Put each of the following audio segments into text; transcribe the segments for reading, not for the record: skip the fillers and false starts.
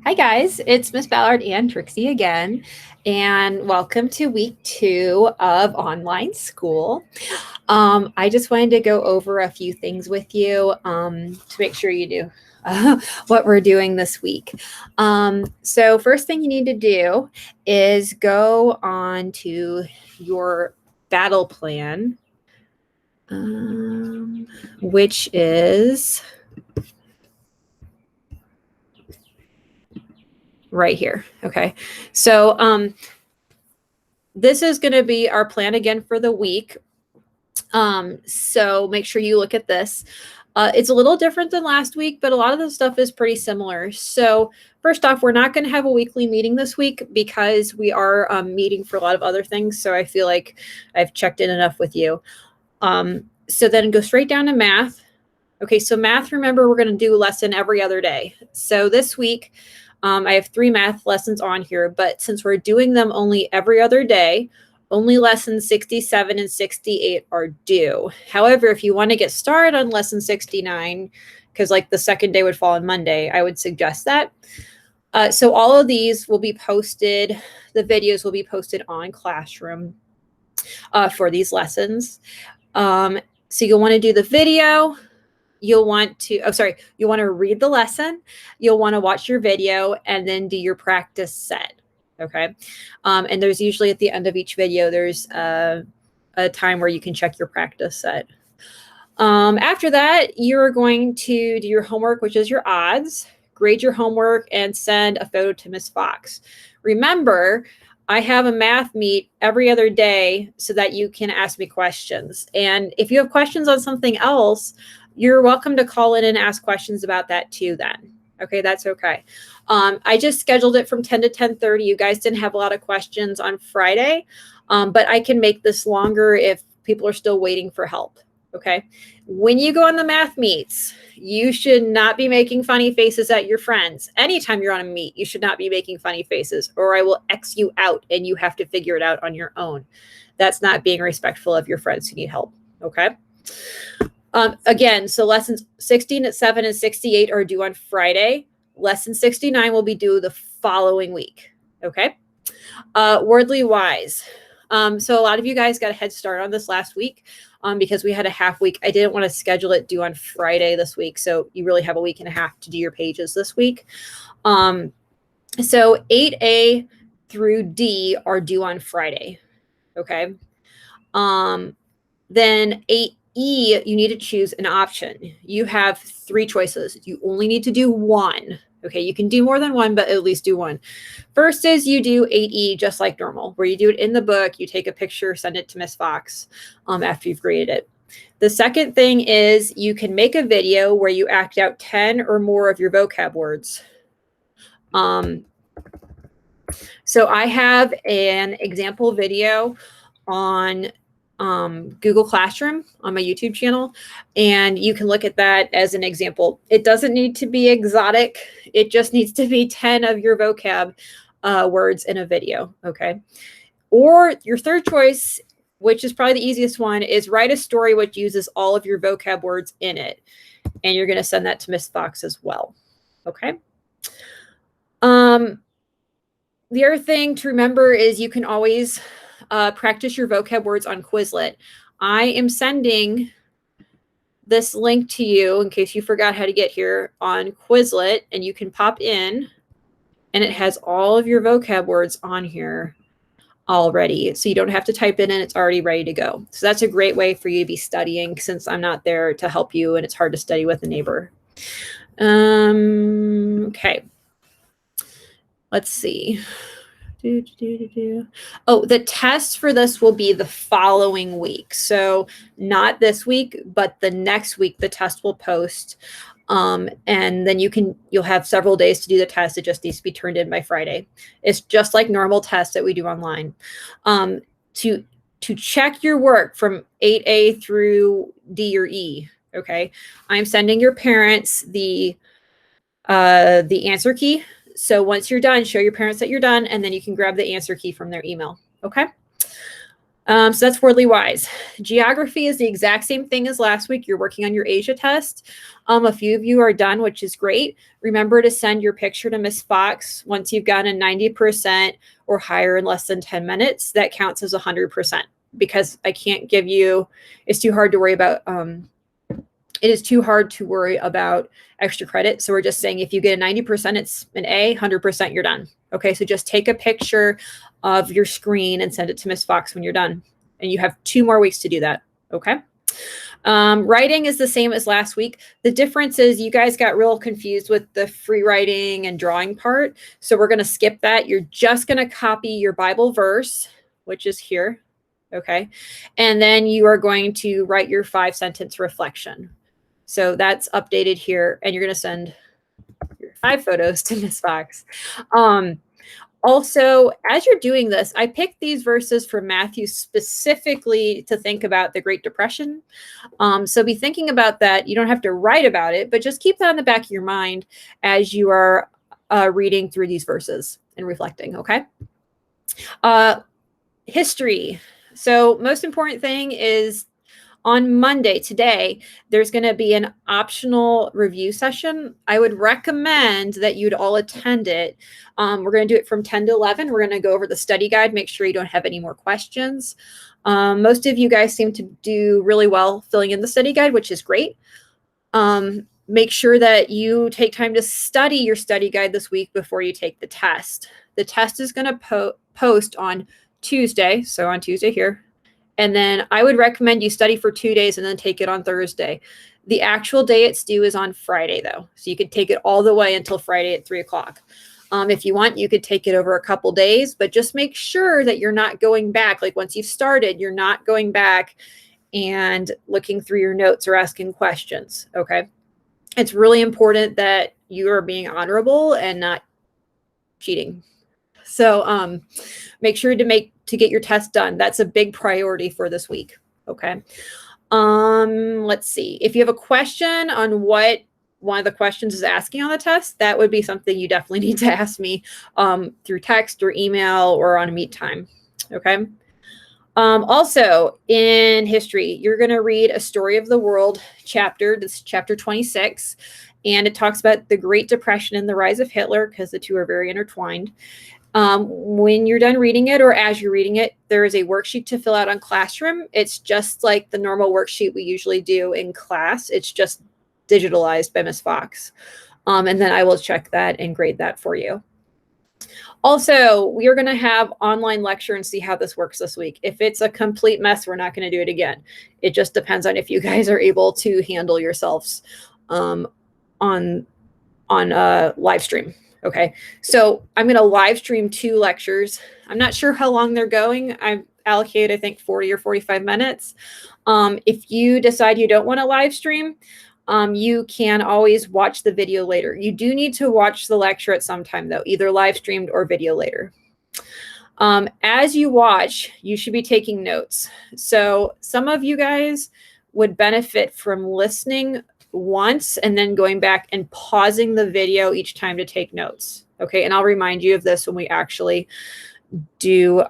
Hi guys, it's Miss Ballard and Trixie again, and welcome to week 2 of online school. I just wanted to go over a few things with you to make sure you do what we're doing this week. So first thing you need to do is go on to your battle plan, which is right here. Okay. So this is going to be our plan again for the week. So make sure you look at this. It's a little different than last week, but a lot of the stuff is pretty similar. So first off, we're not going to have a weekly meeting this week because we are meeting for a lot of other things. So I feel like I've checked in enough with you. So then go straight down to math. Okay, so math, remember, we're going to do a lesson every other day. So this week, I have 3 math lessons on here, but since we're doing them only every other day, only lessons 67 and 68 are due. However, if you want to get started on lesson 69, because like the second day would fall on Monday, I would suggest that. So all of these will be posted, the videos will be posted on Classroom for these lessons. So you'll want to do the video. You'll want to, you want to read the lesson, you'll want to watch your video, and then do your practice set. Okay. And there's usually at the end of each video, there's a time where you can check your practice set. After that, you're going to do your homework, which is your odds, grade your homework, and send a photo to Miss Fox. Remember, I have a math meet every other day so that you can ask me questions. And if you have questions on something else, you're welcome to call in and ask questions about that too then. Okay, that's okay. I just scheduled it from 10 to 10:30. You guys didn't have a lot of questions on Friday, but I can make this longer if people are still waiting for help. Okay. When you go on the math meets, you should not be making funny faces at your friends. Anytime you're on a meet, you should not be making funny faces, or I will X you out and you have to figure it out on your own. That's not being respectful of your friends who need help. Okay. Again, so lessons 67 and 68 are due on Friday. Lesson 69 will be due the following week. Okay. Wordly Wise. So a lot of you guys got a head start on this last week because we had a half week. I didn't want to schedule it due on Friday this week. So you really have a week and a half to do your pages this week. So 8A through D are due on Friday. Okay. Then 8E, you need to choose an option. You have 3 choices. You only need to do one. Okay, you can do more than one, but at least do one. First is you do 8E just like normal, where you do it in the book, you take a picture, send it to Miss Fox after you've graded it. The second thing is you can make a video where you act out 10 or more of your vocab words. So I have an example video on Google Classroom on my YouTube channel, and you can look at that as an example. It doesn't need to be exotic. It just needs to be 10 of your vocab words in a video, okay? Or your third choice, which is probably the easiest one, is write a story which uses all of your vocab words in it, and you're going to send that to Miss Fox as well, okay? The other thing to remember is you can always practice your vocab words on Quizlet. I am sending this link to you in case you forgot how to get here on Quizlet, and you can pop in and it has all of your vocab words on here already. So you don't have to type in and it's already ready to go. So that's a great way for you to be studying since I'm not there to help you and it's hard to study with a neighbor. Okay. Let's see. Oh, the test for this will be the following week. So not this week, but the next week, the test will post. And then you'll have several days to do the test. It just needs to be turned in by Friday. It's just like normal tests that we do online. To check your work from 8A through D or E, okay, I'm sending your parents the answer key. So once you're done, show your parents that you're done, and then you can grab the answer key from their email. Okay. So that's Wordly Wise. Geography is the exact same thing as last week. You're working on your Asia test. A few of you are done, which is great. Remember to send your picture to Miss Fox once you've gotten 90% or higher in less than 10 minutes. That counts as 100% because I can't give you, it's too hard to worry about. It is too hard to worry about extra credit. So we're just saying if you get a 90%, it's an A, 100% you're done. Okay, so just take a picture of your screen and send it to Miss Fox when you're done. And you have 2 more weeks to do that. Okay. Writing is the same as last week. The difference is you guys got real confused with the free writing and drawing part. So we're going to skip that. You're just going to copy your Bible verse, which is here. Okay. And then you are going to write your 5-sentence reflection. So that's updated here. And you're going to send your 5 photos to Miss Fox. Also, as you're doing this, I picked these verses from Matthew specifically to think about the Great Depression. So be thinking about that. You don't have to write about it, but just keep that in the back of your mind as you are reading through these verses and reflecting, okay? History. So most important thing is on Monday, today, there's going to be an optional review session. I would recommend that you'd all attend it. We're going to do it from 10 to 11. We're going to go over the study guide, make sure you don't have any more questions. Most of you guys seem to do really well filling in the study guide, which is great. Make sure that you take time to study your study guide this week before you take the test. The test is going to post on Tuesday. So on Tuesday here. And then I would recommend you study for 2 days and then take it on Thursday. The actual day it's due is on Friday, though. So you could take it all the way until Friday at 3 o'clock. If you want, you could take it over a couple days, but just make sure that you're not going back. Like once you've started, you're not going back and looking through your notes or asking questions, okay? It's really important that you are being honorable and not cheating. So make sure to get your test done. That's a big priority for this week. Okay. Let's see. If you have a question on what one of the questions is asking on the test, that would be something you definitely need to ask me through text or email or on a meet time. Okay. Also in history, you're going to read a Story of the World chapter. This is chapter 26. And it talks about the Great Depression and the rise of Hitler because the two are very intertwined. When you're done reading it or as you're reading it, there is a worksheet to fill out on Classroom. It's just like the normal worksheet we usually do in class. It's just digitalized by Miss Fox. And then I will check that and grade that for you. Also, we are going to have online lecture and see how this works this week. If it's a complete mess, we're not going to do it again. It just depends on if you guys are able to handle yourselves on live stream. Okay, so I'm going to live stream 2 lectures. I'm not sure how long they're going. I've allocated, I think, 40 or 45 minutes. If you decide you don't want to live stream, you can always watch the video later. You do need to watch the lecture at some time, though, either live streamed or video later. As you watch, you should be taking notes. So some of you guys would benefit from listening once and then going back and pausing the video each time to take notes. Okay, and I'll remind you of this when we actually do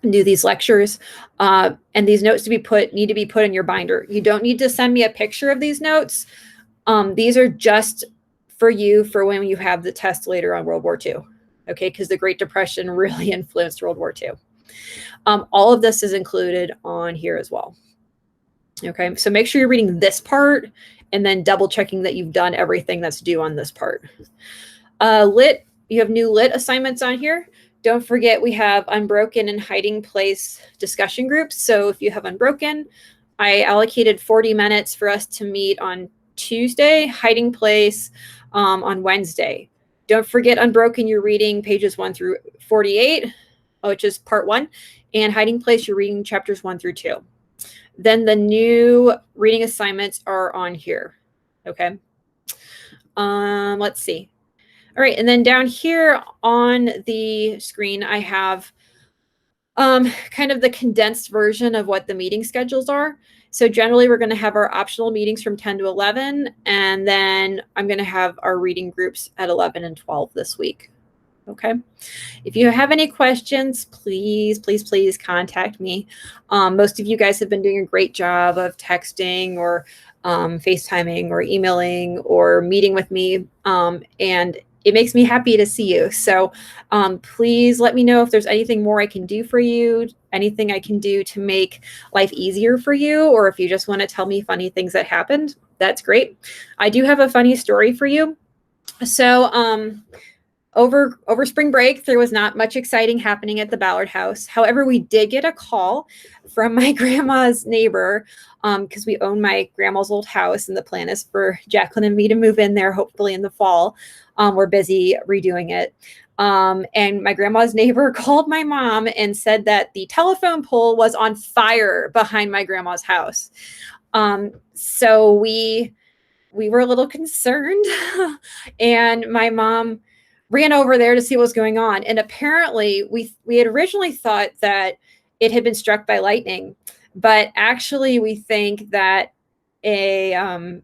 these lectures. And these notes need to be put in your binder. You don't need to send me a picture of these notes. These are just for you for when you have the test later on World War II. Okay, because the Great Depression really influenced World War II. All of this is included on here as well. Okay, so make sure you're reading this part and then double checking that you've done everything that's due on this part. Lit, you have new lit assignments on here. Don't forget we have Unbroken and Hiding Place discussion groups. So if you have Unbroken, I allocated 40 minutes for us to meet on Tuesday, Hiding Place on Wednesday. Don't forget Unbroken, you're reading pages 1 through 48, which is part 1, and Hiding Place, you're reading chapters 1 through 2. Then the new reading assignments are on here. Okay. Let's see. All right. And then down here on the screen, I have kind of the condensed version of what the meeting schedules are. So generally, we're going to have our optional meetings from 10 to 11. And then I'm going to have our reading groups at 11 and 12 this week. Okay. If you have any questions, please, please, please contact me. Most of you guys have been doing a great job of texting or FaceTiming or emailing or meeting with me. And it makes me happy to see you. So please let me know if there's anything more I can do for you, anything I can do to make life easier for you, or if you just want to tell me funny things that happened, that's great. I do have a funny story for you. So over spring break, there was not much exciting happening at the Ballard house. However, we did get a call from my grandma's neighbor because we own my grandma's old house, and the plan is for Jacqueline and me to move in there hopefully in the fall. We're busy redoing it. And my grandma's neighbor called my mom and said that the telephone pole was on fire behind my grandma's house. So we were a little concerned, and my mom ran over there to see what was going on. And apparently we had originally thought that it had been struck by lightning, but actually we think that it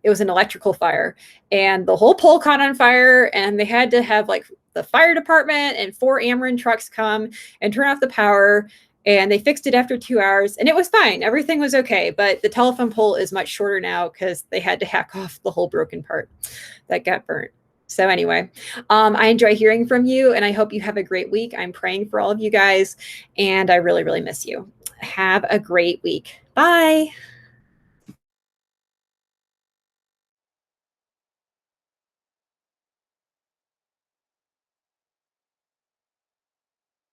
was an electrical fire, and the whole pole caught on fire, and they had to have like the fire department and 4 Ameren trucks come and turn off the power. And they fixed it after 2 hours, and it was fine. Everything was okay. But the telephone pole is much shorter now because they had to hack off the whole broken part that got burnt. So anyway, I enjoy hearing from you, and I hope you have a great week. I'm praying for all of you guys, and I really, really miss you. Have a great week. Bye.